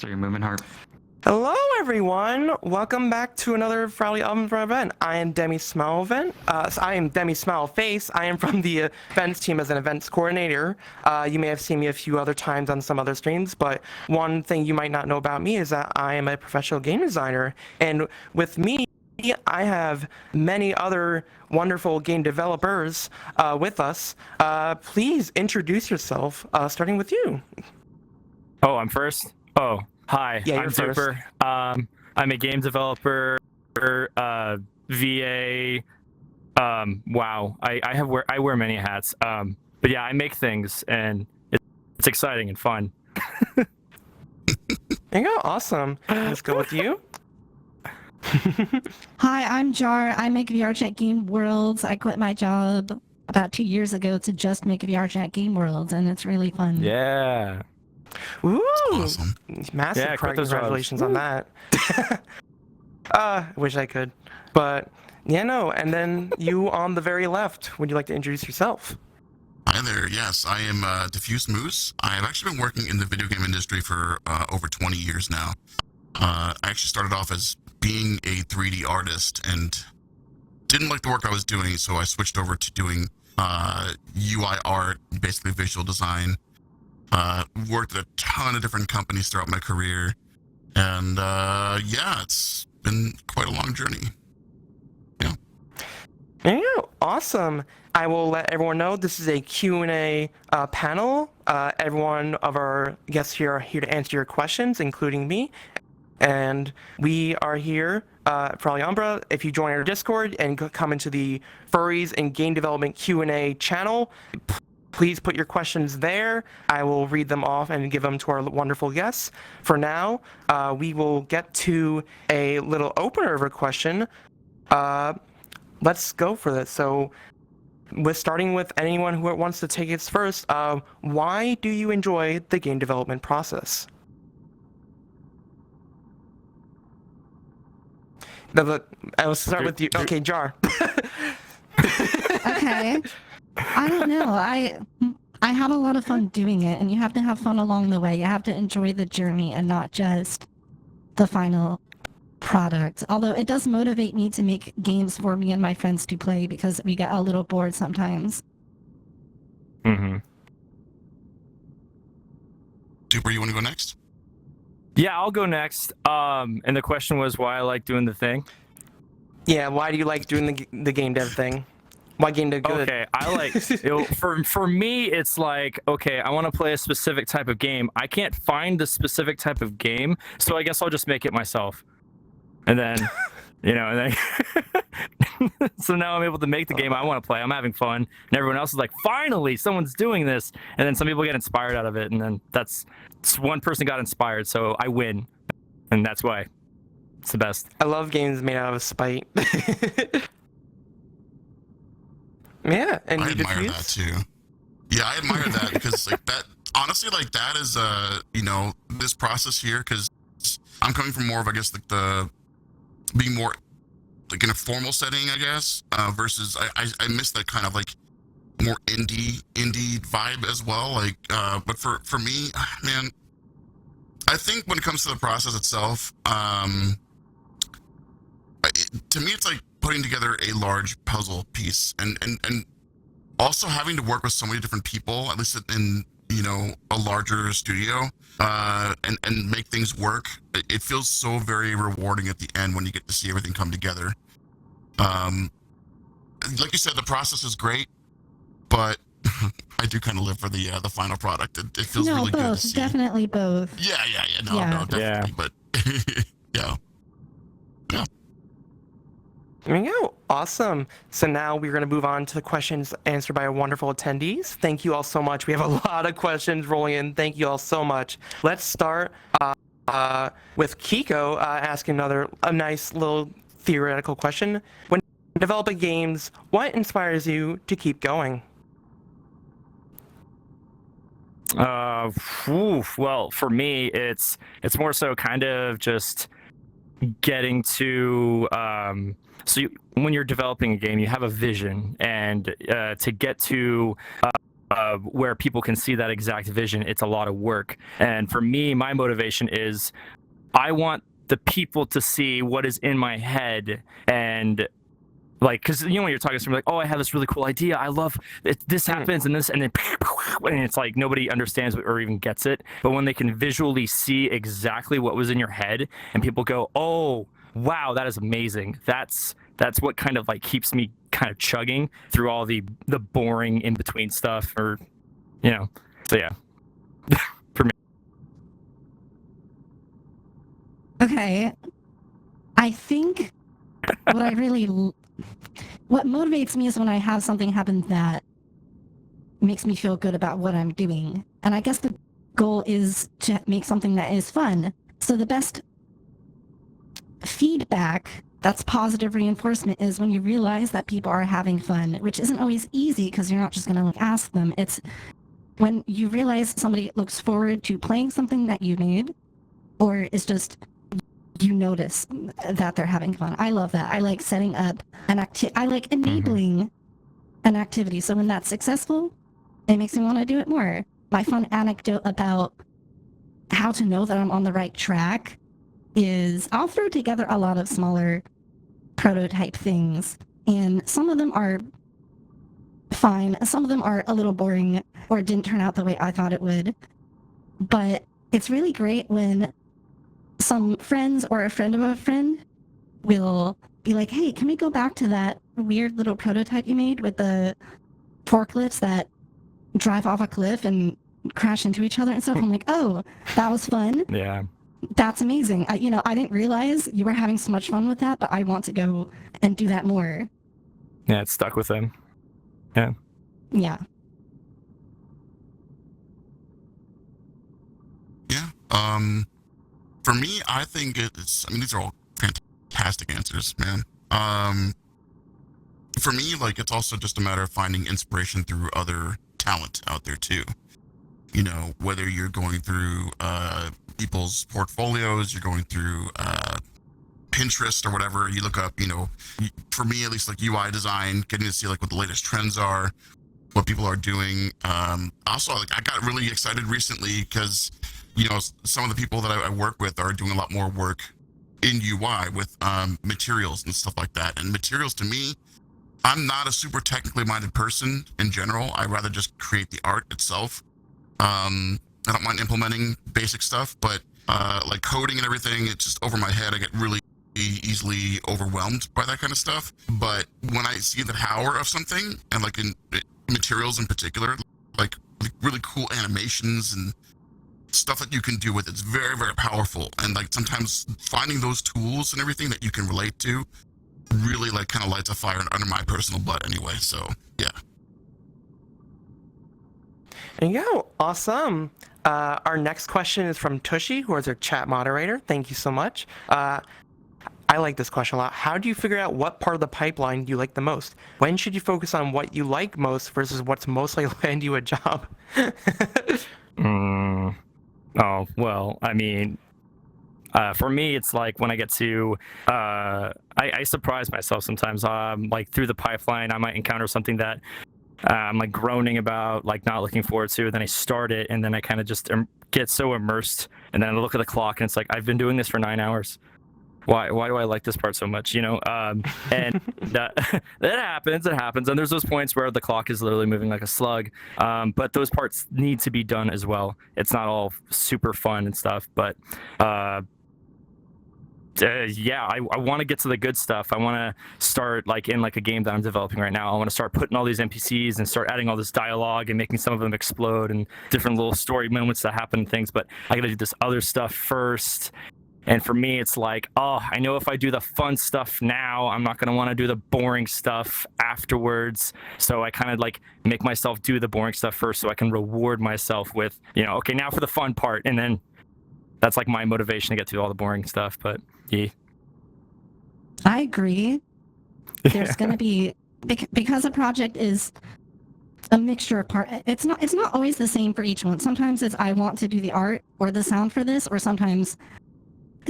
So you're moving hard. Hello, everyone. Welcome back to another Furality Umbra event. I am Demmy Face. I am from the events team as an events coordinator. You may have seen me a few other times on some other streams, but one thing you might not know about me is that I am a professional game designer. And with me, I have many other wonderful game developers with us. Please introduce yourself, starting with you. Oh, I'm first? Oh, hi. Yeah, I'm you're first. Dooper. I'm a game developer, VA. Wow. I wear many hats. But yeah, I make things, and it's exciting and fun. There you go. Awesome. Let's go with you. Hi, I'm Jar. I make VR chat game worlds. I quit my job about 2 years ago to just make VR chat game worlds, and it's really fun. Yeah. Ooh, awesome. Massive Yeah, quit those congratulations on that. Wish I could. But, yeah, no. And then you on the very left, would you like to introduce yourself? Hi there. Yes, I am DiffuseMoose. I have actually been working in the video game industry for over 20 years now. I actually started off as being a 3D artist and didn't like the work I was doing, so I switched over to doing UI art, basically visual design. Worked at a ton of different companies throughout my career, and yeah, it's been quite a long journey. Yeah. There you go. Awesome. I will let everyone know this is a Q&A panel. Everyone of our guests here are here to answer your questions, including me. And we are here for Umbra. If you join our Discord and come into the Furries and Game Development Q&A channel, please put your questions there. I will read them off and give them to our wonderful guests. For now, we will get to a little opener of a question. Let's go for this. So, starting with anyone who wants to take it first, why do you enjoy the game development process? I will start with you. Okay, Jar. Okay. I don't know. I have a lot of fun doing it, and you have to have fun along the way. You have to enjoy the journey and not just the final product. Although it does motivate me to make games for me and my friends to play because we get a little bored sometimes. Mm-hmm. Dooper, you want to go next? Yeah, I'll go next. And the question was why I like doing the thing. Yeah, why do you like doing the game dev thing? Why game dev good? Okay, I like for me it's like, okay, I want to play a specific type of game. I can't find the specific type of game, so I guess I'll just make it myself. And then, and then so now I'm able to make the game I want to play. I'm having fun, and everyone else is like, finally, someone's doing this. And then some people get inspired out of it, and then that's one person got inspired, so I win, and that's why it's the best. I love games made out of spite. Yeah, and I you admire Diffuse? that too. Yeah, I admire that because like that, honestly, like that is this process here, because I'm coming from more of, I guess, like the being more like in a formal setting, I guess, versus I miss that kind of like more indie vibe as well. Like, but for me, man, I think when it comes to the process itself, to me, it's like putting together a large puzzle piece, and also having to work with so many different people, at least in a larger studio, and make things work. It feels so very rewarding at the end when you get to see everything come together. Like you said, the process is great, but I do kind of live for the final product. It feels really good to see. Definitely both. Yeah. No, definitely. But yeah. There we go. Awesome. So now we're going to move on to the questions answered by our wonderful attendees. Thank you all so much. We have a lot of questions rolling in. Thank you all so much. Let's start with Kiko asking a nice little theoretical question. When developing games, what inspires you to keep going? Well, for me, it's more so kind of just getting to when you're developing a game, you have a vision, and to get to where people can see that exact vision, it's a lot of work. And for me, my motivation is I want the people to see what is in my head. And like, because you know, when you're talking to somebody like, oh, I have this really cool idea, I love it, this happens and this, and then and it's like nobody understands or even gets it. But when they can visually see exactly what was in your head and people go, oh wow, that is amazing, that's what kind of like keeps me kind of chugging through all the boring in between stuff, or you know. So yeah. For me. Okay, I think what motivates me is when I have something happen that makes me feel good about what I'm doing. And I guess the goal is to make something that is fun. So the best feedback that's positive reinforcement is when you realize that people are having fun, which isn't always easy because you're not just going to ask them. It's when you realize somebody looks forward to playing something that you made, or it's just you notice that they're having fun. I love that. I like setting up I like enabling an activity. So when that's successful, it makes me want to do it more. My fun anecdote about how to know that I'm on the right track is I'll throw together a lot of smaller prototype things, and some of them are fine, some of them are a little boring or didn't turn out the way I thought it would. But it's really great when some friends or a friend of a friend will be like, hey, can we go back to that weird little prototype you made with the forklifts that drive off a cliff and crash into each other and stuff? I'm like, oh, that was fun. Yeah. That's amazing. I didn't realize you were having so much fun with that, but I want to go and do that more. Yeah, it's stuck with them. Yeah. Yeah. Yeah. For me, I think it's, I mean, these are all fantastic answers, man. For me, like, it's also just a matter of finding inspiration through other talent out there too. You know, whether you're going through people's portfolios, you're going through Pinterest or whatever, you look up, you know, for me at least, like UI design, getting to see like what the latest trends are, what people are doing. Also, like, I got really excited recently because, you know, some of the people that I work with are doing a lot more work in UI with materials and stuff like that. And materials, to me, I'm not a super technically minded person in general. I rather just create the art itself. I don't mind implementing basic stuff, but like coding and everything, it's just over my head. I get really easily overwhelmed by that kind of stuff. But when I see the power of something, and like in materials in particular, like really cool animations and stuff that you can do with it's very, very powerful. And like sometimes finding those tools and everything that you can relate to really like kind of lights a fire under my personal butt anyway. So yeah. There you go. Awesome. Our next question is from Tushy, who is our chat moderator. Thank you so much. I like this question a lot. How do you figure out what part of the pipeline you like the most? When should you focus on what you like most versus what's mostly land you a job? Oh, well, I mean, for me, it's like when I get to, I surprise myself sometimes. Like through the pipeline, I might encounter something that I'm like groaning about, like not looking forward to. Then I start it, and then I kind of just get so immersed. And then I look at the clock, and it's like, I've been doing this for 9 hours. Why do I like this part so much? You know, and that happens. It happens, and there's those points where the clock is literally moving like a slug. But those parts need to be done as well. It's not all super fun and stuff, but yeah, I want to get to the good stuff. I want to start like in like a game that I'm developing right now. I want to start putting all these NPCs and start adding all this dialogue and making some of them explode and different little story moments that happen and things. But I got to do this other stuff first. And for me, it's like, oh, I know if I do the fun stuff now, I'm not going to want to do the boring stuff afterwards. So I kind of like make myself do the boring stuff first so I can reward myself with, you know, okay, now for the fun part. And then that's like my motivation to get through all the boring stuff. But yeah. I agree. There's going to be, because a project is a mixture of part, it's not always the same for each one. Sometimes it's I want to do the art or the sound for this, or sometimes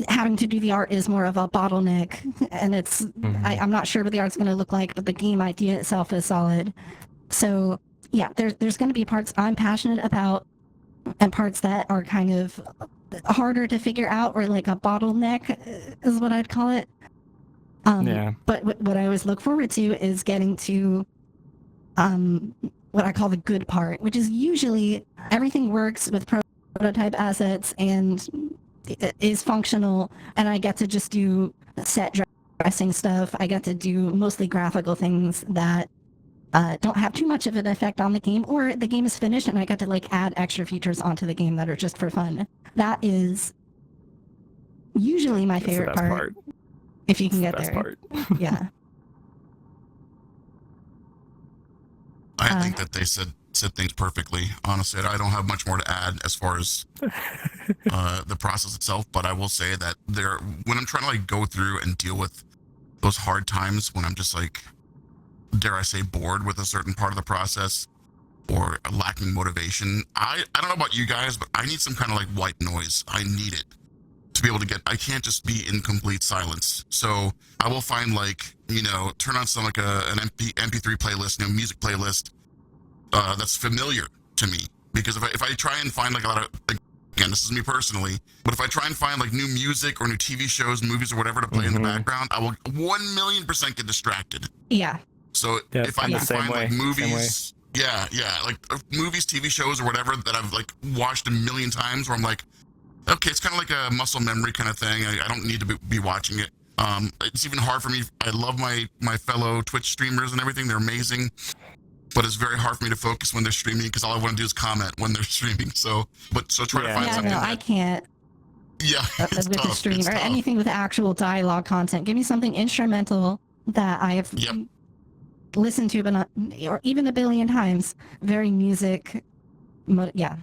having to do the art is more of a bottleneck, and it's I'm not sure what the art's going to look like, but the game idea itself is solid. So yeah, there's going to be parts I'm passionate about and parts that are kind of harder to figure out, or like a bottleneck is what I'd call it. Yeah. But what I always look forward to is getting to what I call the good part, which is usually everything works with prototype assets and is functional, and I get to just do set dressing stuff. I get to do mostly graphical things that don't have too much of an effect on the game, or the game is finished and I get to like add extra features onto the game that are just for fun. That is usually my That's the favorite best part, if you can get Best there. part. Yeah. I think that they said things perfectly. Honestly, I don't have much more to add as far as the process itself, but I will say that when I'm trying to like go through and deal with those hard times, when I'm just like, dare I say, bored with a certain part of the process or lacking motivation, I don't know about you guys, but I need some kind of like white noise. I need it to be able to I can't just be in complete silence. So I will find like, turn on some like an MP3 playlist, music playlist that's familiar to me. Because if I try and find like a lot of, again, this is me personally, but if I try and find like new music or new TV shows, movies or whatever to play in the background, I will 1,000,000% get distracted. Yeah. So Yep, if I I'm the can same find like way, movies, yeah, like movies, TV shows or whatever that I've like watched a million times, where I'm like, okay, it's kind of like a muscle memory kind of thing. I don't need to be watching it. It's even hard for me. I love my fellow Twitch streamers and everything. They're amazing. But it's very hard for me to focus when they're streaming because all I want to do is comment when they're streaming. So try to find Yeah, something. no, I can't. Yeah, it's with tough. the stream It's or tough. anything with actual dialogue content. Give me something instrumental that I have listened to, but not, or even a billion times. Very music. Yeah,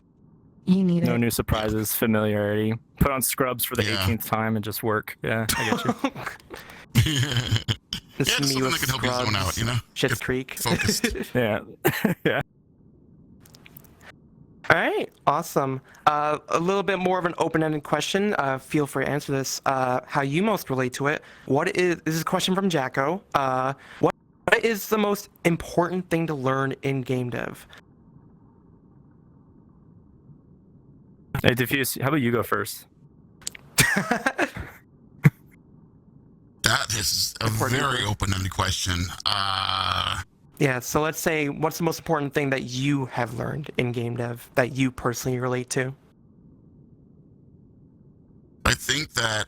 you need No it. new surprises, familiarity. Put on Scrubs for the Yeah. 18th time and just work. Yeah, I get you. This Yeah, is it's me something with that can help you zone out, Scrubs, Schitt's Get Creek. focused. Yeah. Yeah. All right, awesome. A little bit more of an open-ended question. Feel free to answer this. How you most relate to it? This is a question from Jacko. What is the most important thing to learn in game dev? Hey, Diffuse, how about you go first? That is a very open-ended question. Yeah, so let's say, what's the most important thing that you have learned in game dev that you personally relate to? I think that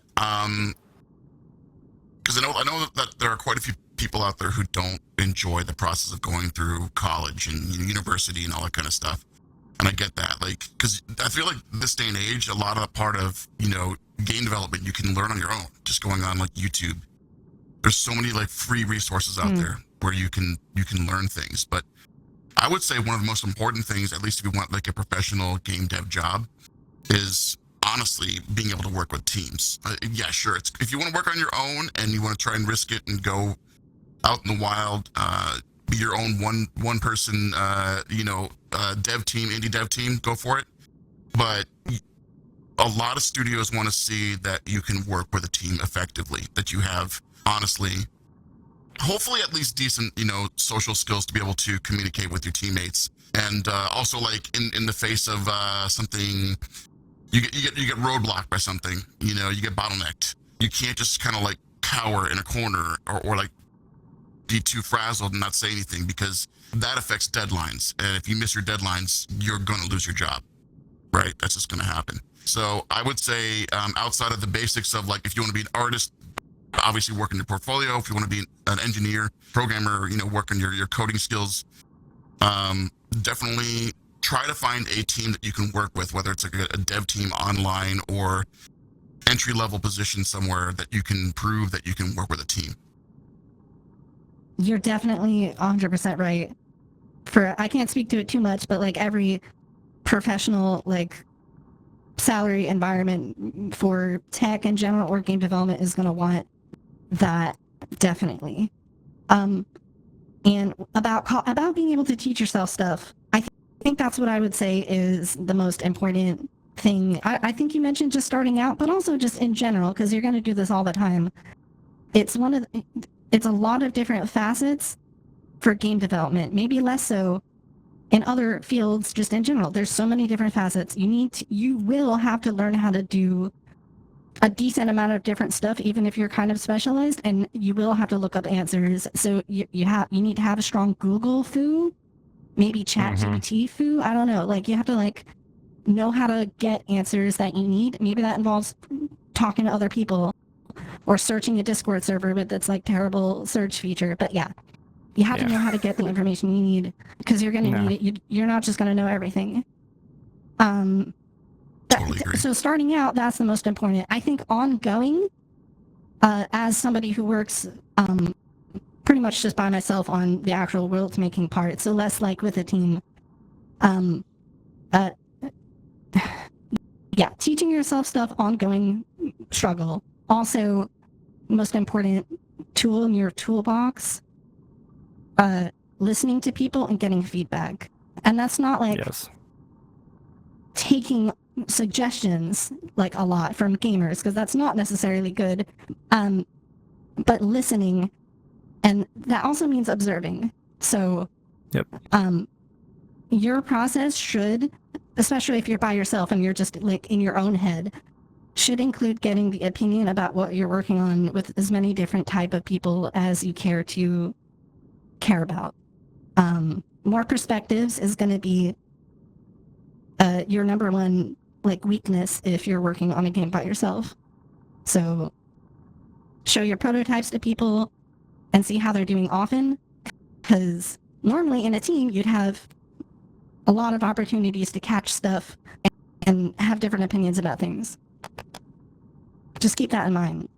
because I know that there are quite a few people out there who don't enjoy the process of going through college and university and all that kind of stuff, and I get that. Like, because I feel like this day and age, a lot of part of game development you can learn on your own, just going on like YouTube. There's so many like free resources out there where you can learn things. But I would say one of the most important things, at least if you want like a professional game dev job, is honestly being able to work with teams. Yeah, sure. If you want to work on your own and you want to try and risk it and go out in the wild, be your own one person, dev team, indie dev team, go for it. But a lot of studios want to see that you can work with a team effectively, that you have, honestly, hopefully at least decent, social skills to be able to communicate with your teammates. And also like in the face of something, you get roadblocked by something, you get bottlenecked. You can't just kind of like cower in a corner or like be too frazzled and not say anything, because that affects deadlines. And if you miss your deadlines, you're going to lose your job, right? That's just going to happen. So I would say outside of the basics of like, if you want to be an artist, obviously work on your portfolio. If you want to be an engineer, programmer, work on your coding skills, definitely try to find a team that you can work with, whether it's like a dev team online or entry-level position somewhere that you can prove that you can work with a team. You're definitely 100% right. I can't speak to it too much, but like every professional like salary environment for tech in general or game development is going to want that, definitely. And about being able to teach yourself stuff, I think that's what I would say is the most important thing. I think you mentioned just starting out, but also just in general, because you're going to do this all the time. It's a lot of different facets for game development, maybe less so in other fields, just in general. There's so many different facets. You will have to learn how to do a decent amount of different stuff, even if you're kind of specialized, and you will have to look up answers. So you need to have a strong Google foo, maybe ChatGPT foo. I don't know. Like, you have to like know how to get answers that you need. Maybe that involves talking to other people or searching a Discord server with that's like terrible search feature. But yeah, you have to know how to get the information you need, because you're going to need it. You're not just going to know everything. Totally agree. So starting out, that's the most important. I think ongoing, as somebody who works pretty much just by myself on the actual world making part, so less like with a team. Yeah, teaching yourself stuff, ongoing struggle. Also, most important tool in your toolbox, listening to people and getting feedback. And that's not like taking suggestions like a lot from gamers, because that's not necessarily good, but listening, and that also means observing. So your process should, especially if you're by yourself and you're just like in your own head, should include getting the opinion about what you're working on with as many different type of people as you care about. More perspectives is going to be your number one like weakness if you're working on a game by yourself. So show your prototypes to people and see how they're doing often, because normally in a team you'd have a lot of opportunities to catch stuff and have different opinions about things. Just keep that in mind.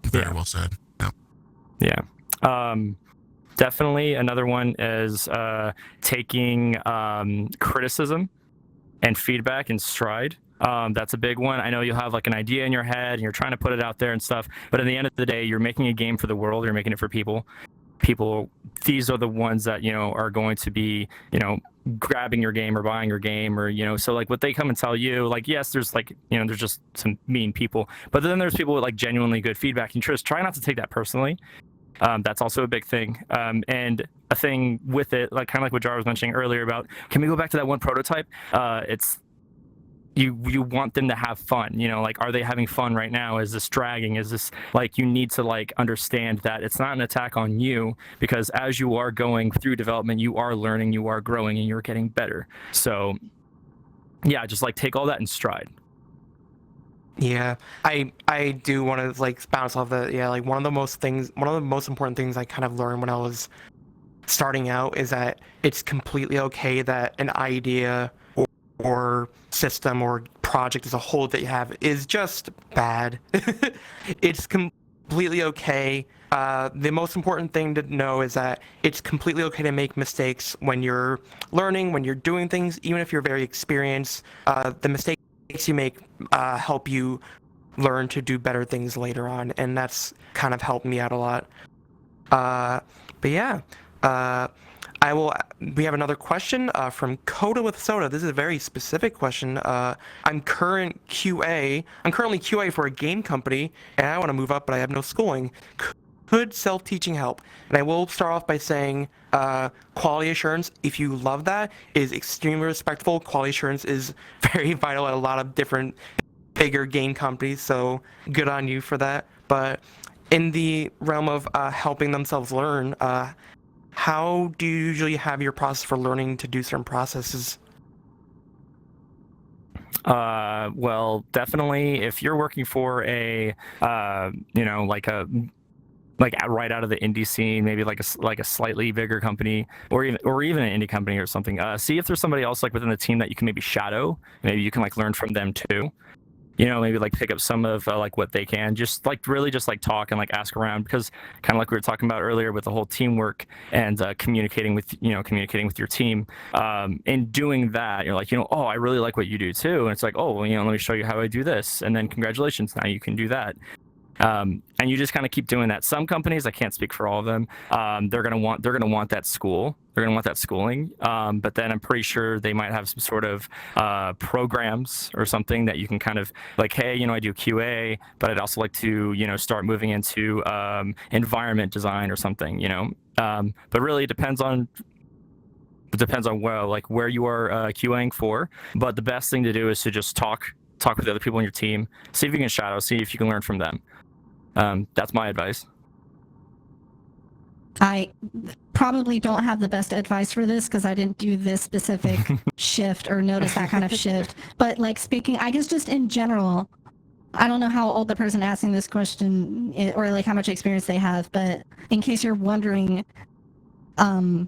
Very well said. Yep. Yeah. Definitely another one is taking criticism and feedback in stride. That's a big one. I know you'll have like an idea in your head and you're trying to put it out there and stuff, but at the end of the day, you're making a game for the world. You're making it for people. These are the ones that, you know, are going to be, you know, grabbing your game or buying your game, or, you know, so like what they come and tell you, like, yes, there's like, you know, there's just some mean people, but then there's people with like genuinely good feedback, and just try not to take that personally. That's also a big thing. And a thing with it, like kind of like what Jar was mentioning earlier about, can we go back to that one prototype? It's you want them to have fun, you know, like, are they having fun right now? Is this dragging? Is this like, you need to like understand that it's not an attack on you, because as you are going through development, you are learning, you are growing, and you're getting better. So yeah, just like take all that in stride. Yeah, I do want to like bounce off that. Yeah, like one of the most important things I kind of learned when I was starting out is that it's completely okay that an idea or system or project as a whole that you have is just bad. It's completely okay. The most important thing to know is that it's completely okay to make mistakes when you're learning, when you're doing things, even if you're very experienced. The mistakes you make help you learn to do better things later on, and that's kind of helped me out a lot. But yeah, we have another question from Coda with Soda. This is a very specific question. I'm currently QA for a game company, and I want to move up, but I have no schooling. Could self-teaching help? And I will start off by saying quality assurance, if you love that, is extremely respectful. Quality assurance is very vital at a lot of different bigger game companies, so good on you for that. But in the realm of helping themselves learn, how do you usually have your process for learning to do certain processes? Well, definitely if you're working for a, you know, like right out of the indie scene, maybe like a slightly bigger company, or even an indie company or something. See if there's somebody else like within the team that you can maybe shadow. Maybe you can like learn from them too. You know, maybe like pick up some of like what they can. Just like really just like talk and like ask around, because kind of like we were talking about earlier with the whole teamwork and communicating with your team. In doing that, you're like, you know, oh, I really like what you do too, and it's like, oh, well, you know, let me show you how I do this, and then congratulations, now you can do that. And you just kind of keep doing that. Some companies, I can't speak for all of them, they're gonna want that school. They're gonna want that schooling. But then I'm pretty sure they might have some sort of programs or something that you can kind of like, hey, you know, I do QA, but I'd also like to, you know, start moving into environment design or something, you know. But really, it depends on It depends on where you are QAing for. But the best thing to do is to just talk with the other people on your team, see if you can shadow, see if you can learn from them. That's my advice. I probably don't have the best advice for this because I didn't do this specific shift or notice that kind of shift. But like speaking, I guess just in general, I don't know how old the person asking this question or like how much experience they have, but in case you're wondering, okay,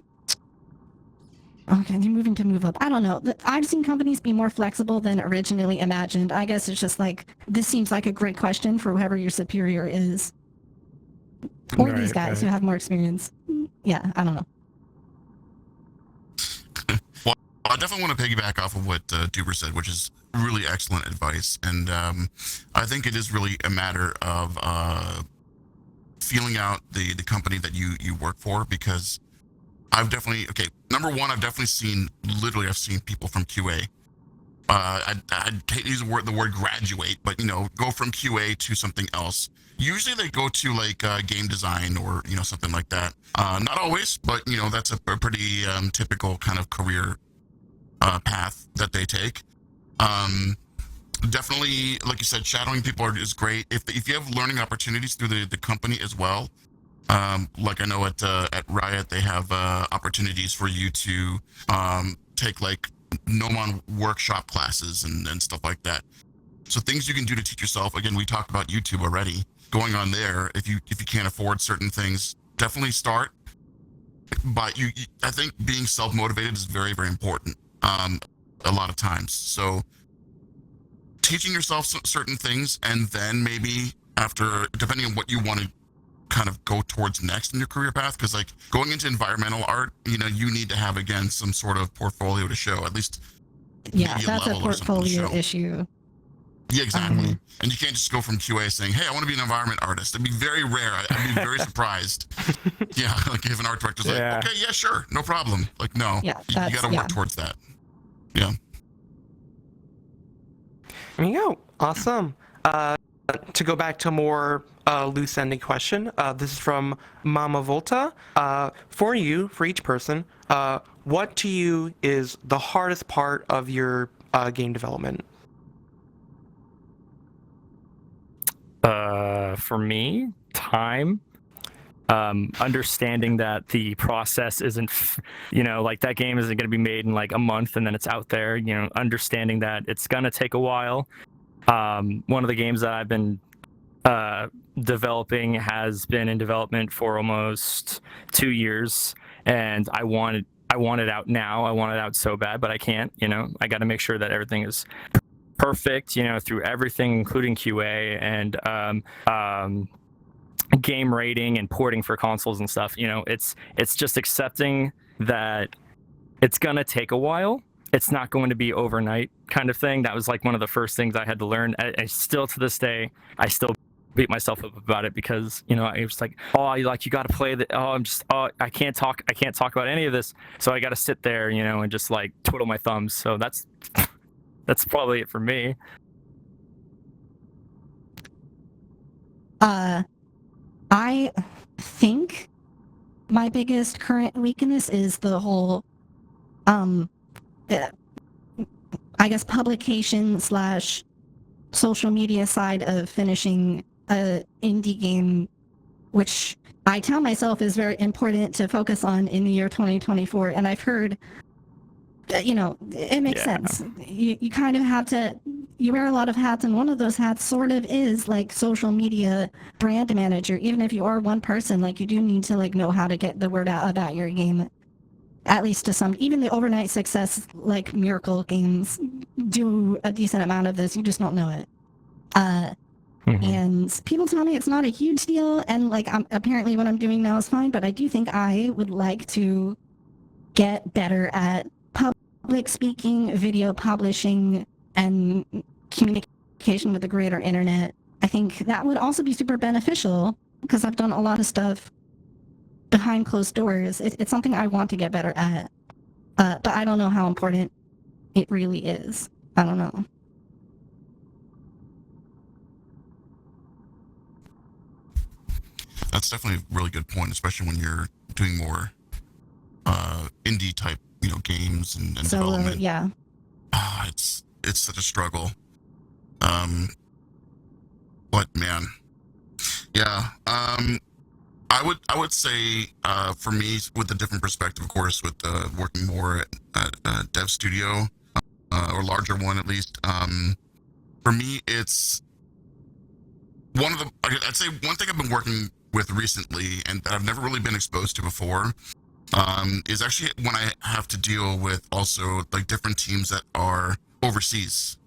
you're moving to move up. I don't know. I've seen companies be more flexible than originally imagined. I guess it's just like, this seems like a great question for whoever your superior is. Or these guys who have more experience. Yeah, I don't know. Well, I definitely want to piggyback off of what Dooper said, which is really excellent advice. And I think it is really a matter of feeling out the company that you work for, because I've definitely, number one, I've seen people from QA. I hate to use the word graduate, but, go from QA to something else. Usually they go to like game design or, something like that. Not always, but, that's a pretty typical kind of career path that they take. Definitely, like you said, shadowing people is great. If you have learning opportunities through the company as well, like I know at Riot, they have opportunities for you to take like Gnomon workshop classes and stuff like that. So things you can do to teach yourself. Again, we talked about YouTube already. Going on there, if you can't afford certain things, definitely start. But I think being self-motivated is very, very important. A lot of times. So teaching yourself certain things, and then maybe after, depending on what you want to kind of go towards next in your career path, because like going into environmental art, you need to have, again, some sort of portfolio to show, at least. Yeah, that's a portfolio issue. Yeah, exactly. And you can't just go from QA saying, hey, I want to be an environment artist. It'd be very rare. I'd be very surprised. Yeah, like if an art director's like, okay, yeah, sure, no problem. Like, no, you got to work towards that. Yeah. There you go. Awesome. To go back to a more loose-ending question, this is from Mama Volta. For each person, what to you is the hardest part of your game development? For me, time. Understanding that the process isn't, like that game isn't going to be made in like a month and then it's out there, understanding that it's going to take a while. One of the games that I've been developing has been in development for almost 2 years, and I want it out now. I want it out so bad, but I can't, I got to make sure that everything is perfect, through everything, including QA and game rating and porting for consoles and stuff. It's just accepting that it's gonna take a while. It's not going to be overnight kind of thing. That was like one of the first things I had to learn. I still, to this day, I still beat myself up about it, because I was like, you got to play I can't talk about any of this, so I got to sit there and just like twiddle my thumbs. So that's probably it for me. I think my biggest current weakness is the whole, I guess, publication / social media side of finishing a indie game, which I tell myself is very important to focus on in the year 2024. And I've heard that, it makes sense. You kind of have to, you wear a lot of hats, and one of those hats sort of is like social media brand manager. Even if you are one person, like you do need to like know how to get the word out about your game, at least to some. Even the overnight success like miracle games do a decent amount of this. You just don't know it. And people tell me it's not a huge deal, and like apparently what I'm doing now is fine, but I do think I would like to get better at public speaking, video publishing, and communication with the greater internet. I think that would also be super beneficial, because I've done a lot of stuff behind closed doors. It's something I want to get better at, but I don't know how important it really is. I don't know. That's definitely a really good point, especially when you're doing more indie type games and So development. yeah. It's such a struggle. But man, yeah. I would say for me, with a different perspective, of course, with working more at a dev studio or larger one at least. For me, it's I'd say one thing I've been working with recently and that I've never really been exposed to before is actually when I have to deal with also like different teams that are overseas.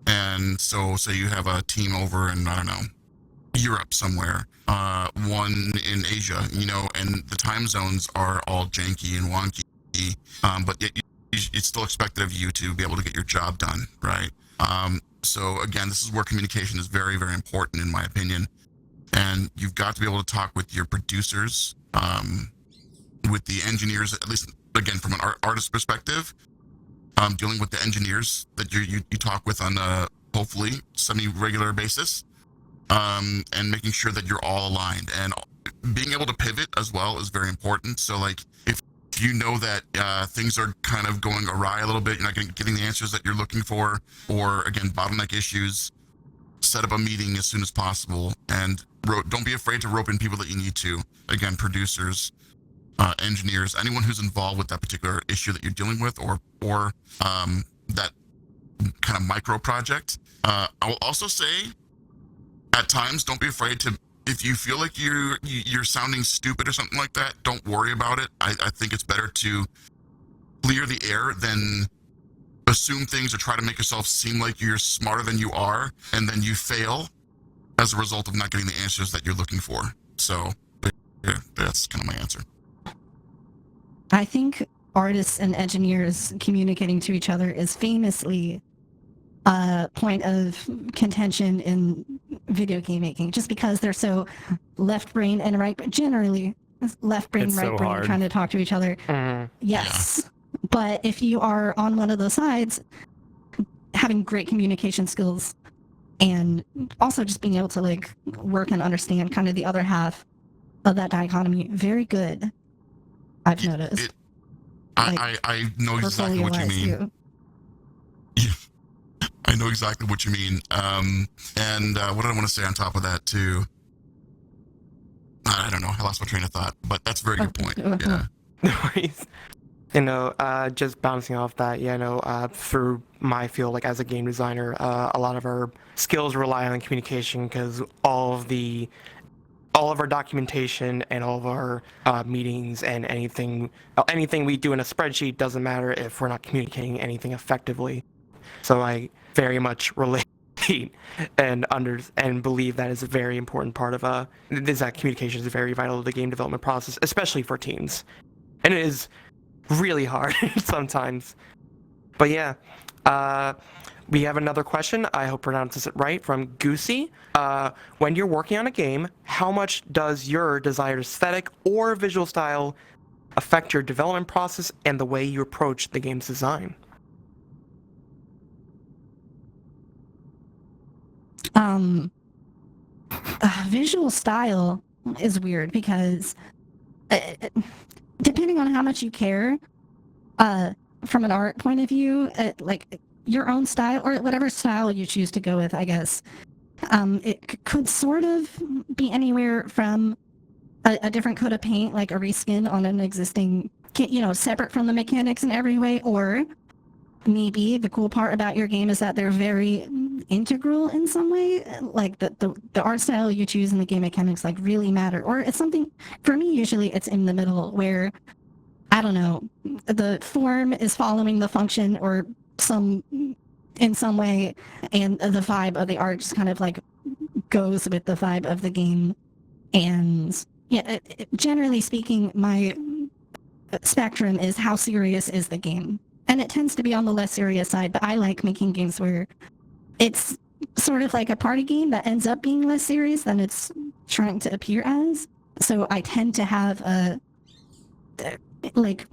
And so say you have a team over in, I don't know, Europe somewhere, one in Asia, and the time zones are all janky and wonky, but yet it's still expected of you to be able to get your job done, right? So again, this is where communication is very, very important in my opinion. And you've got to be able to talk with your producers, with the engineers, at least again, from an artist perspective, dealing with the engineers that you talk with on a hopefully semi-regular basis, and making sure that you're all aligned, and being able to pivot as well is very important. So like if you know that things are kind of going awry a little bit, you're not getting the answers that you're looking for, or again, bottleneck issues, set up a meeting as soon as possible, and don't be afraid to rope in people that you need to. Again, producers, engineers, anyone who's involved with that particular issue that you're dealing with, or that kind of micro project. I will also say, at times, don't be afraid to, if you feel like you're sounding stupid or something like that, don't worry about it. I think it's better to clear the air than assume things or try to make yourself seem like you're smarter than you are, and then you fail as a result of not getting the answers that you're looking for. So yeah, that's kind of my answer. I think artists and engineers communicating to each other is famously a point of contention in video game making, just because they're so left brain and right, but generally left brain, It's right so brain hard. trying to talk to each other. Yes. But if you are on one of those sides, having great communication skills and also just being able to like work and understand kind of the other half of that dichotomy, very good. I've noticed. I know exactly what you mean. I know exactly what you mean. And what did I want to say on top of that too? I don't know. I lost my train of thought, but that's a very good point. Yeah. No worries. Just bouncing off that, through my field, like as a game designer, a lot of our skills rely on communication, because all of our documentation and all of our meetings and anything we do in a spreadsheet doesn't matter if we're not communicating anything effectively. So I very much relate and believe that is a very important part of that communication is very vital to the game development process, especially for teams. And it is really hard sometimes. But yeah, we have another question. I hope I pronounced it right, from Goosey. When you're working on a game, how much does your desired aesthetic or visual style affect your development process and the way you approach the game's design? Visual style is weird because depending on how much you care, from an art point of view, like your own style or whatever style you choose to go with, I guess, it could sort of be anywhere from a different coat of paint, like a reskin on an existing kit, separate from the mechanics in every way, or maybe the cool part about your game is that they're very integral in some way, like the art style you choose and the game mechanics like really matter, or it's something, for me usually it's in the middle where, I don't know, the form is following the function or in some way, and the vibe of the art just kind of like goes with the vibe of the game. And yeah, generally speaking, my spectrum is how serious is the game. And it tends to be on the less serious side, but I like making games where it's sort of like a party game that ends up being less serious than it's trying to appear as. So I tend to have a like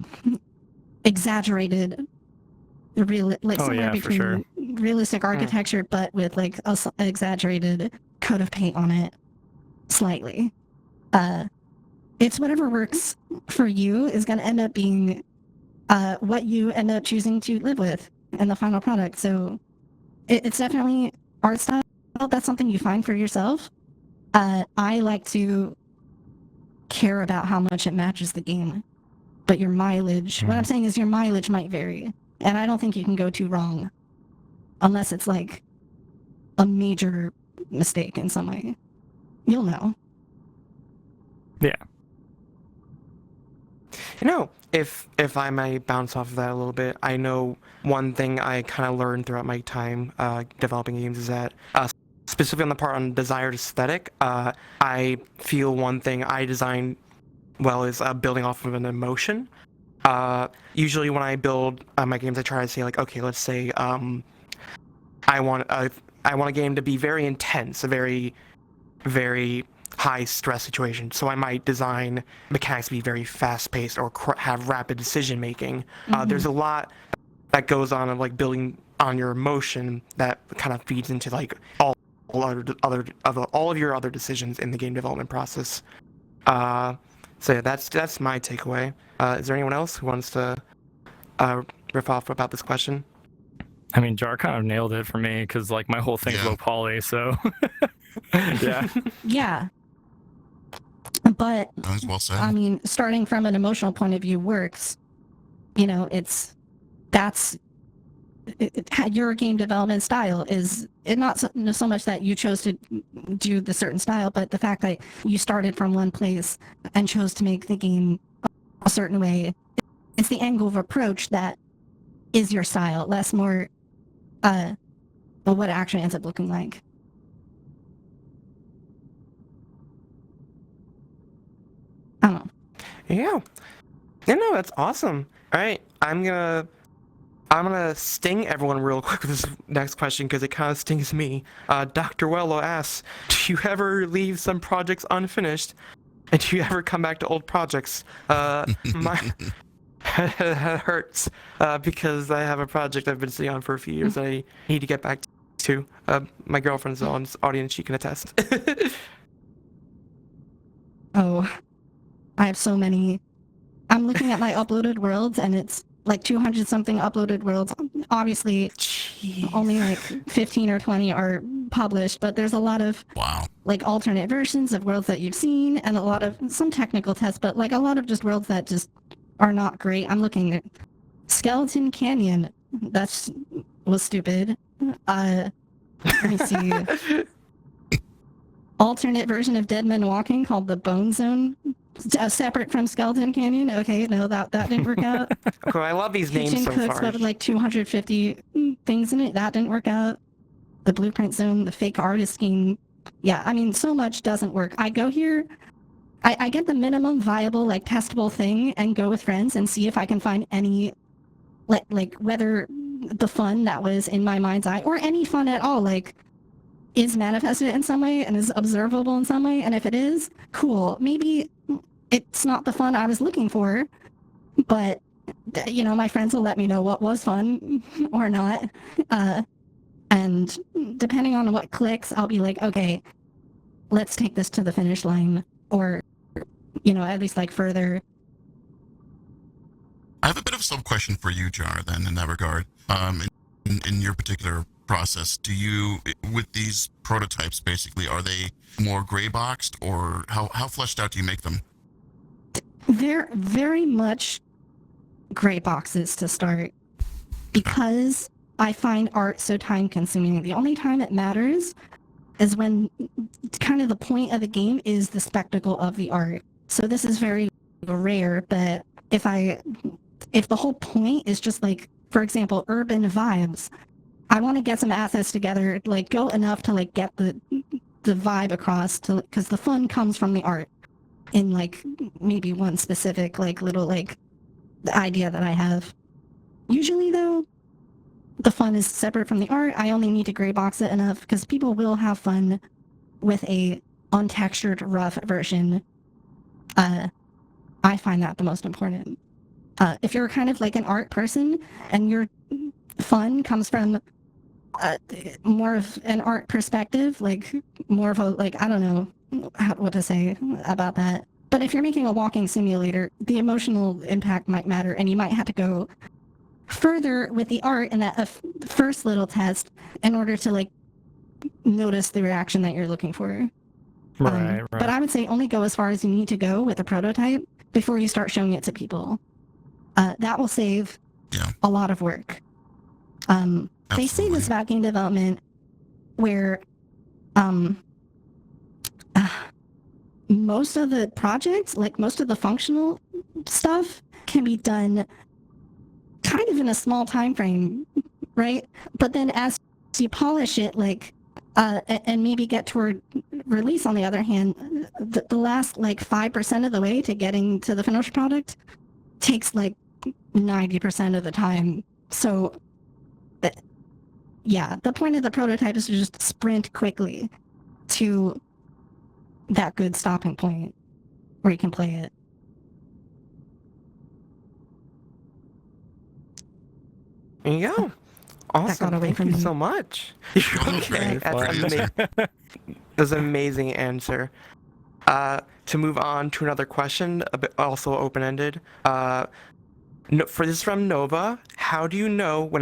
exaggerated somewhere between sure. realistic architecture but with like a exaggerated coat of paint on it slightly. It's whatever works for you is going to end up being what you end up choosing to live with in the final product. So it's definitely art style. That's something you find for yourself. I like to care about how much it matches the game, but your mileage, what I'm saying is your mileage might vary. And I don't think you can go too wrong unless it's like a major mistake in some way. You'll know. Yeah. You know, if I may bounce off of that a little bit, I know one thing I kind of learned throughout my time developing games is that specifically on the part on desired aesthetic, I feel one thing I design well is building off of an emotion. Usually when I build my games, I try to say like, okay, let's say I want a game to be very intense, a very, very high stress situation. So I might design mechanics to be very fast paced or have rapid decision making. There's a lot that goes on of like building on your emotion that kind of feeds into like all of your other decisions in the game development process. So yeah, that's my takeaway. Is there anyone else who wants to riff off about this question? I mean, Jar kind of nailed it for me because like my whole thing's Yeah. low poly, so yeah. Yeah. But That was well said. I mean, starting from an emotional point of view works. You know, your game development style is it not so much that you chose to do the certain style, but the fact that you started from one place and chose to make the game a certain way. It's the angle of approach that is your style, less more what it actually ends up looking like. I don't know. Yeah. Yeah, no, that's awesome. All right, I'm gonna sting everyone real quick with this next question because it kind of stings me. Dr. Wello asks, do you ever leave some projects unfinished? And do you ever come back to old projects? My head hurts because I have a project I've been sitting on for a few years that I need to get back to. My girlfriend's on this audience, she can attest. Oh, I have so many. I'm looking at my uploaded worlds and it's like 200 something uploaded worlds. Obviously, Jeez. only like 15 or 20 are published, but there's a lot of Wow. like alternate versions of worlds that you've seen and a lot of some technical tests, but like a lot of just worlds that just are not great. I'm looking at Skeleton Canyon. Was stupid. Let me see. Alternate version of Dead Men Walking called the Bone Zone. Separate from Skeleton Canyon. Okay, no, that didn't work out. Okay, I love these names Kitchen so Cooks, far. but with like 250 things in it. That didn't work out. The Blueprint Zone, the fake artist game. Yeah, I mean, so much doesn't work. I go here, I get the minimum viable, like, testable thing and go with friends and see if I can find any, like whether the fun that was in my mind's eye, or any fun at all, like, is manifested in some way and is observable in some way. And if it is, cool. Maybe it's not the fun I was looking for, but, you know, my friends will let me know what was fun or not. And depending on what clicks, I'll be like, okay, let's take this to the finish line, or, you know, at least like further. I have a bit of a sub-question for you, Jar, then, in that regard. In your particular process, do you, with these prototypes, basically, are they more gray boxed, or how fleshed out do you make them? They're very much gray boxes to start, because I find art so time consuming. The only time it matters is when kind of the point of the game is the spectacle of the art. So this is very rare, but if the whole point is just like, for example, urban vibes, I want to get some assets together, like go enough to like get the vibe across, to because the fun comes from the art in like maybe one specific like little like the idea that I have. Usually though, the fun is separate from the art. I only need to gray box it enough because people will have fun with a untextured rough version. I find that the most important. If you're kind of like an art person and your fun comes from more of an art perspective, like more of a, like, I don't know what to say about that. But if you're making a walking simulator, the emotional impact might matter, and you might have to go further with the art in that first little test in order to like notice the reaction that you're looking for. Right. But I would say only go as far as you need to go with a prototype before you start showing it to people. That will save a lot of work. They say this about game development where most of the projects, like most of the functional stuff, can be done kind of in a small time frame, right? But then as you polish it, like and maybe get toward release, on the other hand, the last like 5% of the way to getting to the finished product takes like 90% of the time. So yeah, the point of the prototype is to just sprint quickly to that good stopping point where you can play it. There you go. Awesome. got away Thank from you me. so much. Okay, that's an amazing answer. To move on to another question, a bit also open-ended. For this from Nova, how do you know when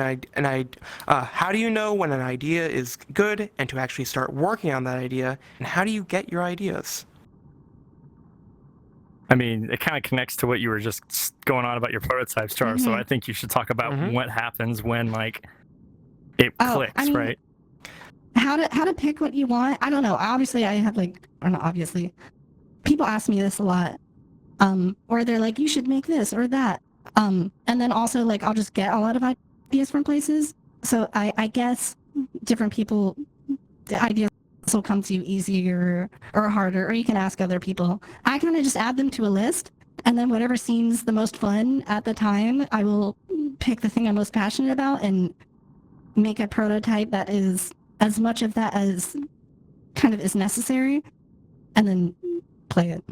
how do you know when an idea is good and to actually start working on that idea, and how do you get your ideas? I mean, it kind of connects to what you were just going on about your prototype, Star. So I think you should talk about what happens when like it clicks, I mean, right? How to pick what you want? I don't know. Obviously, I have like, or not obviously, people ask me this a lot, or they're like, you should make this or that, and then also like I'll just get a lot of ideas from places. So I guess different people, the ideas will come to you easier or harder, or you can ask other people. I kind of just add them to a list, and then whatever seems the most fun at the time, I will pick the thing I'm most passionate about and make a prototype that is as much of that as kind of is necessary, and then play it.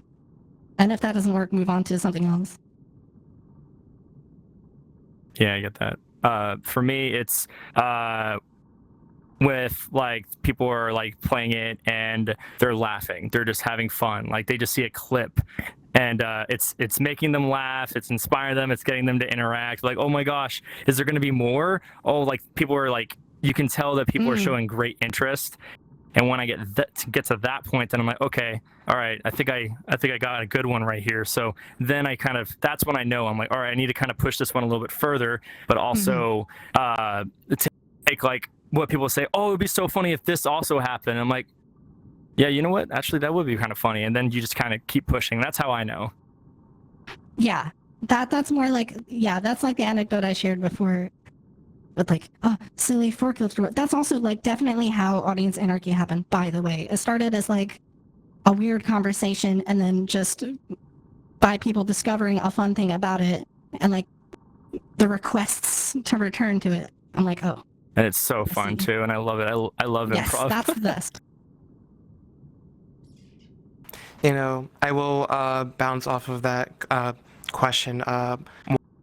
And if that doesn't work, move on to something else. Yeah, I get that. For me, it's with like people are like playing it and they're laughing, they're just having fun, like they just see a clip and it's making them laugh, it's inspiring them, it's getting them to interact, like, oh my gosh, is there going to be more? Oh, like people are like, you can tell that people are showing great interest. And when I get to that point, then I'm like, okay, all right, I think I got a good one right here. So then I kind of, that's when I know, I'm like, all right, I need to kind of push this one a little bit further, but also take like what people say, oh, it would be so funny if this also happened. And I'm like, yeah, you know what? Actually, that would be kind of funny. And then you just kind of keep pushing. That's how I know. Yeah, that's more like, yeah, that's like the anecdote I shared before with like, oh, silly forklift. That's also like definitely how audience anarchy happened, by the way. It started as like a weird conversation, and then just by people discovering a fun thing about it and like the requests to return to it. I'm like, oh. And it's so fun too, and I love it. I love yes, improv. That's the best. You know, I will bounce off of that question.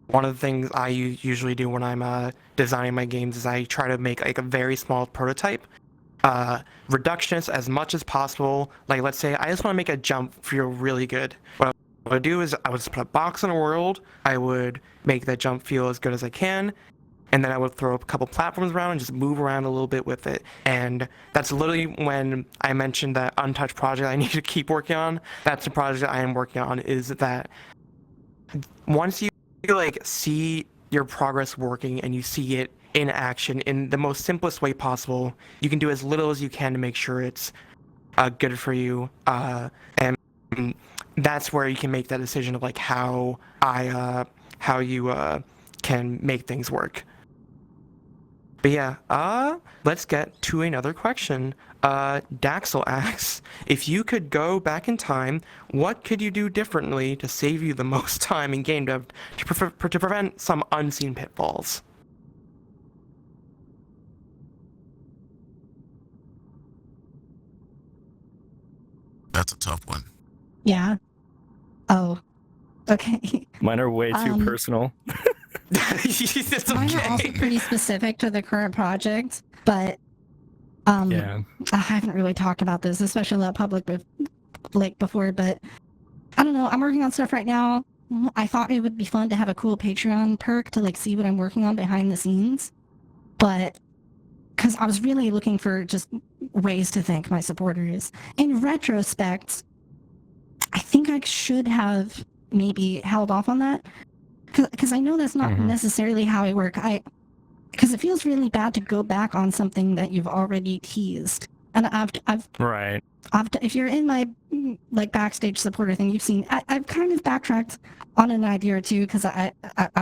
One of the things I usually do when I'm designing my games is I try to make like a very small prototype, reductionist as much as possible. Like, let's say I just want to make a jump feel really good. What I would do is I would just put a box in a world. I would make that jump feel as good as I can, and then I would throw a couple platforms around and just move around a little bit with it. And that's literally when I mentioned that untouched project I need to keep working on. That's the project I am working on, is that once you like see your progress working and you see it in action in the most simplest way possible, you can do as little as you can to make sure it's good for you. And that's where you can make that decision of like how you can make things work. But yeah, let's get to another question. Daxel asks, if you could go back in time, what could you do differently to save you the most time in game dev to prevent some unseen pitfalls? That's a tough one. Yeah. Oh, okay. Mine are way too personal. It's Mine are also okay. pretty specific to the current project, but Yeah. I haven't really talked about this, especially out public like before, but I don't know. I'm working on stuff right now. I thought it would be fun to have a cool Patreon perk to like see what I'm working on behind the scenes, but because I was really looking for just ways to thank my supporters. In retrospect, I think I should have maybe held off on that because I know that's not necessarily how I work. Because it feels really bad to go back on something that you've already teased. And Right. if you're in my like backstage supporter thing, you've seen I've kind of backtracked on an idea or two because I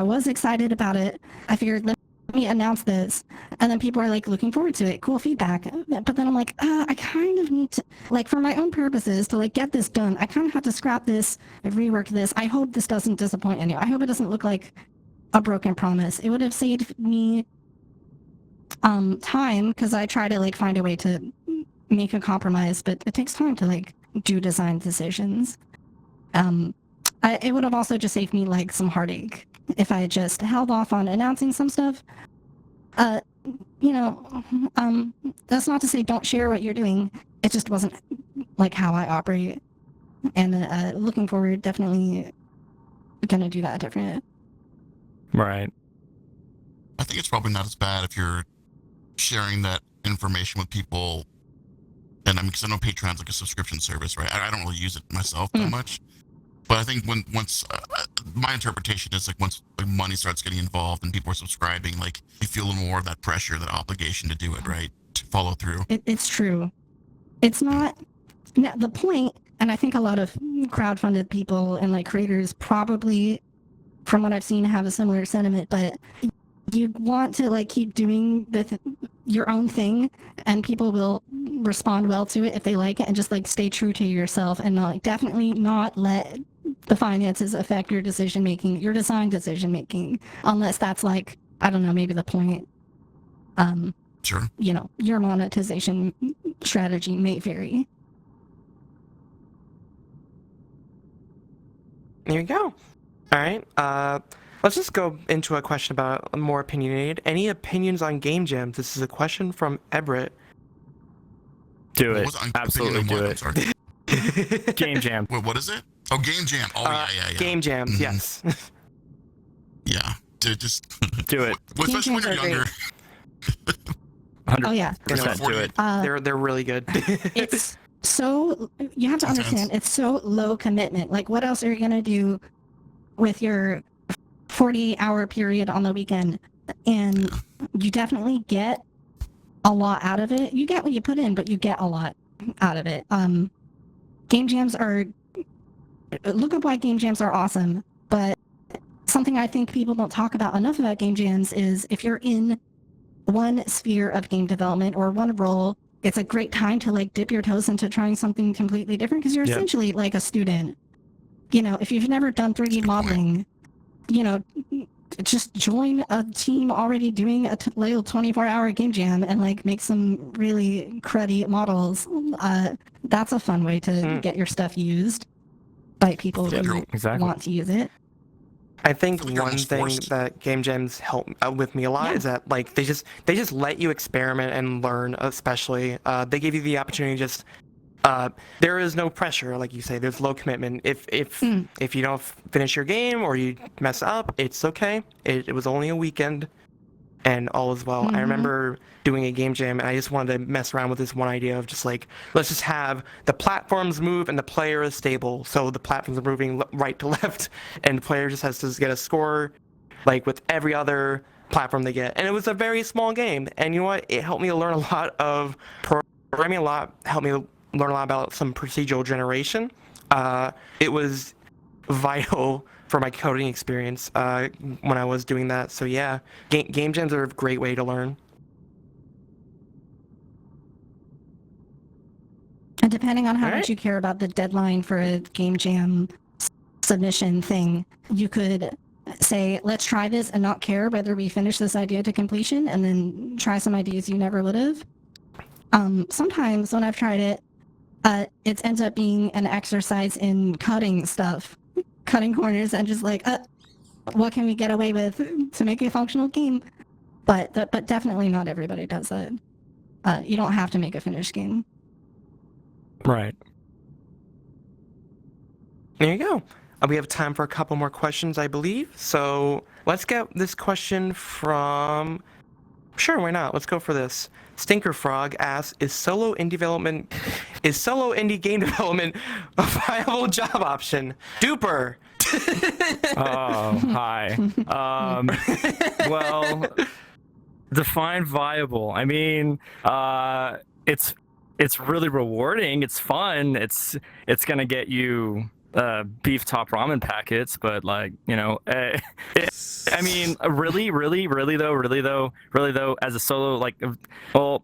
was excited about it. I figured let me announce this, and then people are like looking forward to it. Cool feedback. But then I'm like, I kind of need to, like, for my own purposes, to like get this done. I kind of have to scrap this and rework this. I hope this doesn't disappoint anyone. I hope it doesn't look like a broken promise. It would have saved me time because I try to like find a way to make a compromise, but it takes time to like do design decisions. It would have also just saved me like some heartache if I had just held off on announcing some stuff. You know, that's not to say don't share what you're doing. It just wasn't like how I operate. And looking forward, definitely gonna do that different. Right. I think it's probably not as bad if you're sharing that information with people. And I mean, because I know Patreon's like a subscription service, right? I don't really use it myself that much. But I think once my interpretation is like once like money starts getting involved and people are subscribing, like you feel more of that pressure, that obligation to do it, right? To follow through. It's true. It's not the point, and I think a lot of crowdfunded people and like creators probably, from what I've seen, have a similar sentiment. But you want to like keep doing your own thing, and people will respond well to it if they like it, and just like stay true to yourself and not definitely not let the finances affect your decision making, your design decision making, unless that's like, I don't know, maybe the point. Sure. You know, your monetization strategy may vary. There you go. All right. Let's just go into a question about more opinionated. Any opinions on game jams? This is a question from Everett. Do What it. was it? Absolutely Opinion on do what? I'm it. sorry. Game jam. Wait, what is it? Oh, game jam. Oh, yeah. Game jams, Mhm. yes. Yeah. Just Do it. Especially when jams you're are younger. 100% Oh yeah. do it. They're really good. It's so, you have to understand, it's so low commitment. Like, what else are you gonna do with your 40-hour period on the weekend? And you definitely get a lot out of it. You get what you put in, but you get a lot out of it. Game jams are, look up why game jams are awesome, but something I think people don't talk about enough about game jams is if you're in one sphere of game development or one role, it's a great time to like dip your toes into trying something completely different because you're essentially like a student. You know, if you've never done 3D modeling, you know, just join a team already doing a little 24-hour game jam and like make some really cruddy models. That's a fun way to get your stuff used by people who want to use it. I think I feel like you're one almost thing forced. that game jams help with me a lot is that like they just let you experiment and learn. Especially they give you the opportunity to just there is no pressure, like you say. There's low commitment. If you don't finish your game or you mess up, it's okay. It was only a weekend, and all is well. I remember doing a game jam, and I just wanted to mess around with this one idea of just like, let's just have the platforms move and the player is stable. So the platforms are moving right to left, and the player just has to get a score, like with every other platform they get. And it was a very small game, and you know what? It helped me learn a lot of programming. Helped me learn a lot about some procedural generation. It was vital for my coding experience when I was doing that. So yeah, game jams are a great way to learn. And depending on how All much right. you care about the deadline for a game jam submission thing, you could say, let's try this and not care whether we finish this idea to completion, and then try some ideas you never would have. Sometimes when I've tried it, it ends up being an exercise in cutting stuff, cutting corners, and just like, what can we get away with to make a functional game? But definitely not everybody does that. You don't have to make a finished game. Right. There you go. We have time for a couple more questions, I believe. So let's get this question from. Sure, why not? Let's go for this. Stinker Frog asks, is solo indie game development a viable job option? Dooper. Oh, hi. Well, define viable. I mean, it's really rewarding. It's fun. It's gonna get you beef top ramen packets, but like, you know, I mean, really though, as a solo, like, well,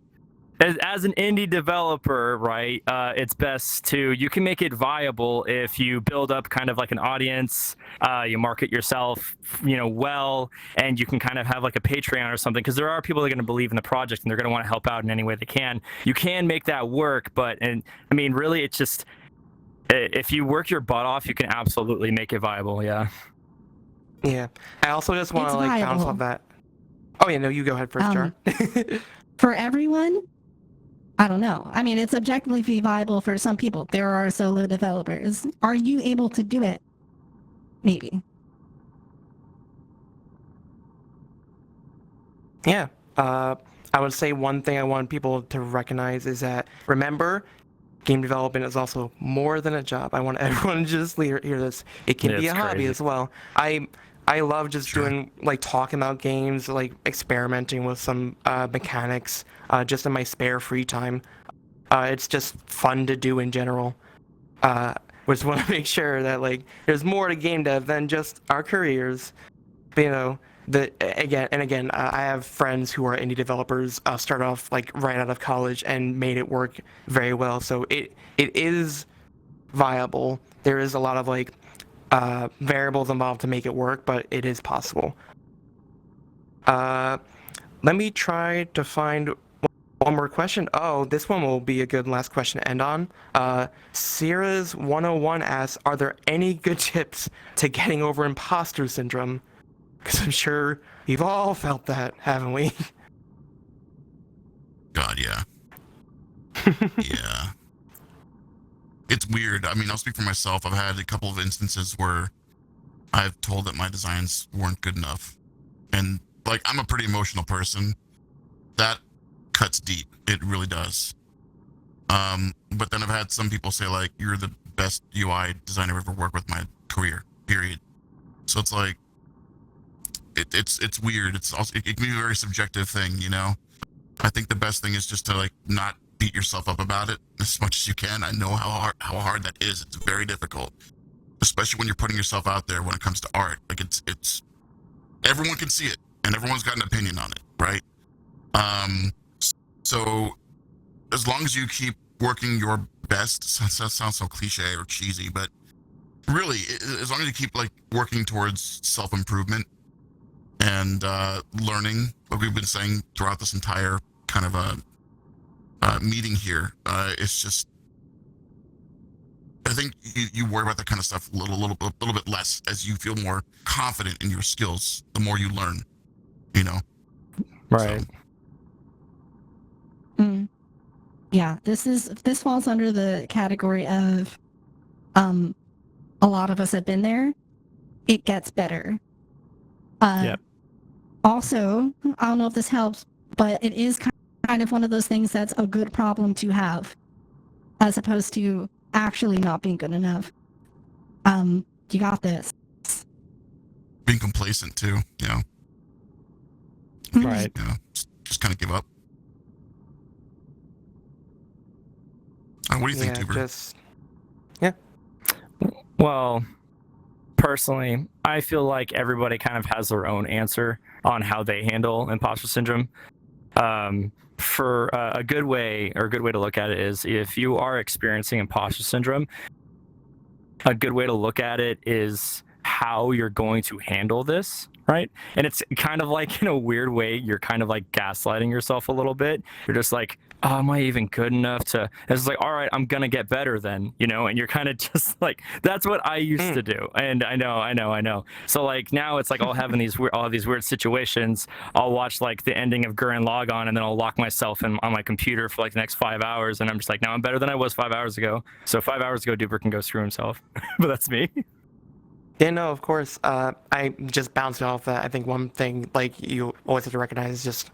as an indie developer, right, it's best to, you can make it viable if you build up kind of like an audience, you market yourself, you know, well, and you can kind of have like a Patreon or something, because there are people that are going to believe in the project and they're going to want to help out in any way they can. You can make that work, but, and I mean, really, it's just, if you work your butt off, you can absolutely make it viable. Yeah. Yeah. I also just want It's to like bounce viable. off that. Oh yeah, no, you go ahead first, Jar. For everyone, I don't know. I mean, it's objectively viable for some people. There are solo developers. Are you able to do it? Maybe. Yeah. I would say one thing I want people to recognize is that, remember, game development is also more than a job. I want everyone to just hear this. It can be It's a hobby crazy. as well. I love just doing, like, talking about games, like experimenting with some mechanics just in my spare free time. It's just fun to do in general. We just want to make sure that, like, there's more to game dev than just our careers. But, you know, again, I have friends who are indie developers, start off like right out of college and made it work very well. So it is viable. There is a lot of like variables involved to make it work, but it is possible. Let me try to find one more question. Oh, this one will be a good last question to end on. Sierra's 101 asks, are there any good tips to getting over imposter syndrome? Because I'm sure we've all felt that, haven't we? God, yeah. Yeah. It's weird. I mean, I'll speak for myself. I've had a couple of instances where I've told that my designs weren't good enough. And, like, I'm a pretty emotional person. That cuts deep. It really does. But then I've had some people say, like, you're the best UI designer I've ever worked with in my career, period. So it's like, it's weird. It's also, it can be a very subjective thing, you know? I think the best thing is just to, like, not beat yourself up about it as much as you can. I know how hard that is. It's very difficult, especially when you're putting yourself out there when it comes to art. Like, it's everyone can see it and everyone's got an opinion on it, right? So as long as you keep working your best, that sounds so cliche or cheesy, but really, as long as you keep, like, working towards self-improvement and learning, like we've been saying throughout this entire kind of meeting here, it's just, I think you worry about that kind of stuff a little bit less as you feel more confident in your skills. The more you learn, you know. Right. So, Yeah, this falls under the category of a lot of us have been there. It gets better. Yep. Also, I don't know if this helps, but it is kind of one of those things that's a good problem to have, as opposed to actually not being good enough. You got this. being complacent too, you know. Right. You know, just kind of give up. What do you think, Dooper? Well, personally, I feel like everybody kind of has their own answer on how they handle imposter syndrome. For a good way to look at it is, if you are experiencing imposter syndrome, a good way to look at it is how you're going to handle this, right? And it's kind of like, in a weird way, you're kind of like gaslighting yourself a little bit. You're just like, oh, am I even good enough to? It's like, all right, I'm gonna get better then, and you're kind of just like, that's what I used to do, and I know. So like now it's like I'll have all these weird situations. I'll watch like the ending of Gurren Lagann, and then I'll lock myself in on my computer for like the next 5 hours, and I'm just like, now I'm better than I was 5 hours ago. So 5 hours ago, Dooper can go screw himself, but that's me. Yeah, no, of course. I just bounced off that. I think one thing like you always have to recognize is just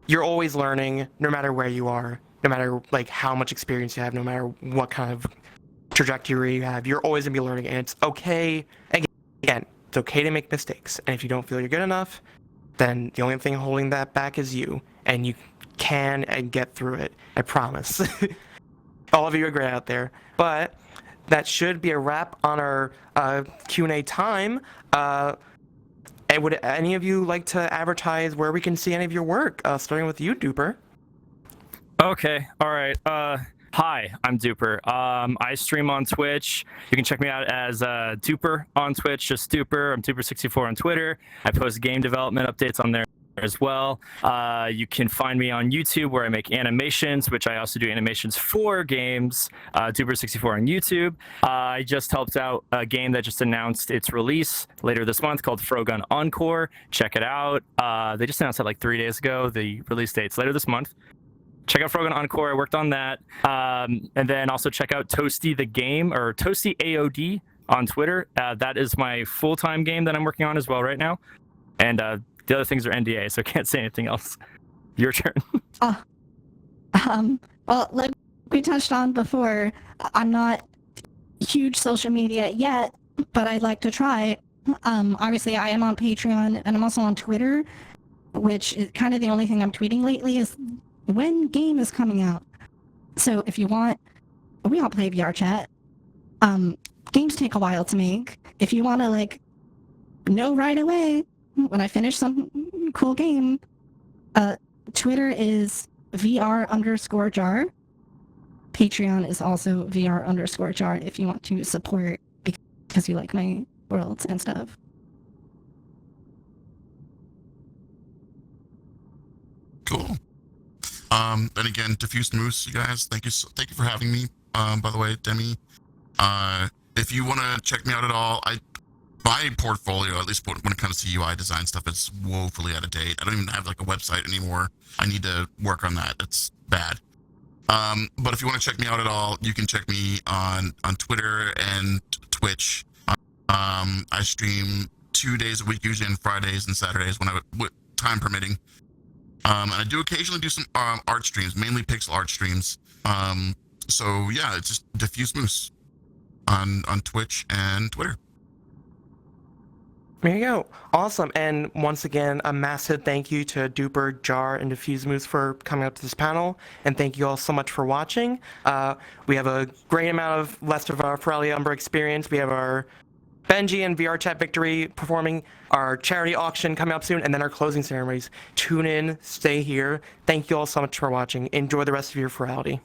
you're always learning, no matter where you are, no matter like how much experience you have, no matter what kind of trajectory you have. You're always gonna be learning, and it's okay. Again, it's okay to make mistakes. And if you don't feel you're good enough, then the only thing holding that back is you, and you can and get through it. I promise. All of you are great out there, but that should be a wrap on our Q&A time. And would any of you like to advertise where we can see any of your work? Starting with you, Dooper. Okay, all right. Hi, I'm Dooper. I stream on Twitch. You can check me out as Dooper on Twitch, just Dooper. I'm Dooper64 on Twitter. I post game development updates on there as well. You can find me on YouTube where I make animations, which I also do animations for games. Dooper64 on YouTube. I just helped out a game that just announced its release later this month called Frogun Encore. Check it out. They just announced it like 3 days ago. The release date's later this month. Check out Frogun Encore. I worked on that. And then also check out Toasty the Game, or Toasty AOD on Twitter. That is my full-time game that I'm working on as well right now. And the other things are NDA, so I can't say anything else. Your turn. Well, like we touched on before, I'm not huge social media yet, but I'd like to try. Obviously, I am on Patreon, and I'm also on Twitter, which is kind of the only thing I'm tweeting lately is when game is coming out. So if you want, we all play VR chat. Games take a while to make. If you want to like know right away when I finish some cool game, Twitter is VR_jar. Patreon is also VR_jar if you want to support because you like my worlds and stuff. Cool. And again, DiffuseMoose, you guys, thank you for having me. By the way, Demmy, if you want to check me out at all, my portfolio, at least when it comes to UI design stuff, is woefully out of date. I don't even have like a website anymore. I need to work on that. It's bad. But if you want to check me out at all, you can check me on Twitter and Twitch. I stream 2 days a week, usually on Fridays and Saturdays when time permitting. And I do occasionally do some art streams, mainly pixel art streams. So yeah, it's just DiffuseMoose on Twitch and Twitter. There you go. Awesome. And once again, a massive thank you to Dooper, Jar, and DiffuseMoose for coming up to this panel. And thank you all so much for watching. We have a great amount of left of our Furality Umbra experience. We have our Benji and VR Chat Victory performing, our charity auction coming up soon, and then our closing ceremonies. Tune in, stay here. Thank you all so much for watching. Enjoy the rest of your Furality.